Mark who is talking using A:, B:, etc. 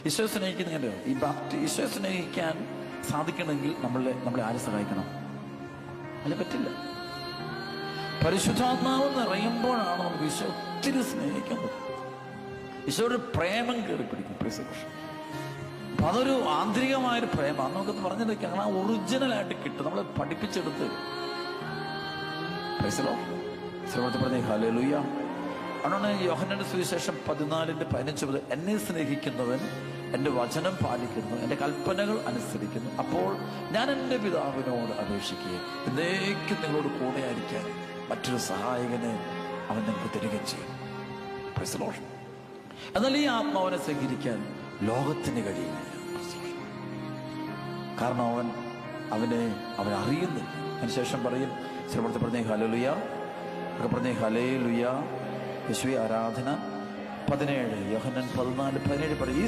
A: ഈശോ സ്നേഹിക്കുന്നുണ്ടോ? ഈശോ സ്നേഹിക്കാൻ സാധിക്കണമെങ്കിൽ നമ്മളെ ആര് സഹായിക്കണം? അതിന് പറ്റില്ല. പരിശുദ്ധാത്മാവ് നിറയുമ്പോഴാണ് നമുക്ക് ഈശോ ഒത്തിരി സ്നേഹിക്കുന്നത്. ഈശോയുടെ പ്രേമം കയറി പിടിക്കും. അപ്പൊ അതൊരു ആന്തരികമായൊരു പ്രേമം. നമുക്കൊന്ന് പറഞ്ഞിരിക്കുകയാണ്, ആ ഒറിജിനലായിട്ട് കിട്ടും, നമ്മളെ പഠിപ്പിച്ചെടുത്ത്. പറഞ്ഞേ ഹല്ലേലൂയ. അതുകൊണ്ടാണ് യോഹന്നാന്റെ സുവിശേഷം 14:15 മുതൽ എന്നെ സ്നേഹിക്കുന്നവൻ എൻ്റെ വചനം പാലിക്കുന്നു, എൻ്റെ കൽപ്പനകൾ അനുസരിക്കുന്നു, അപ്പോൾ ഞാൻ എൻ്റെ പിതാവിനോട് അപേക്ഷിക്കുകയും എന്നേക്കും നിങ്ങളോട് കൂടെയായിരിക്കാൻ മറ്റൊരു സഹായകനെ അവൻ നിങ്ങൾക്ക് തരികയും ചെയ്യും. എന്നാൽ ഈ ആത്മാവിനെ സ്വീകരിക്കാൻ ലോകത്തിന് കഴിയുന്നില്ല. കാരണം അവൻ അറിയുന്നില്ല. അതിനുശേഷം പറയും, ചിലപ്പോഴത്തെ പറഞ്ഞേ ഹല്ലേലൂയ, ഒക്കെ പറഞ്ഞേ ഹല്ലേലൂയ, യേശുവേ ആരാധന. 17 യോഹന്നാൻ 14:17 പറയും,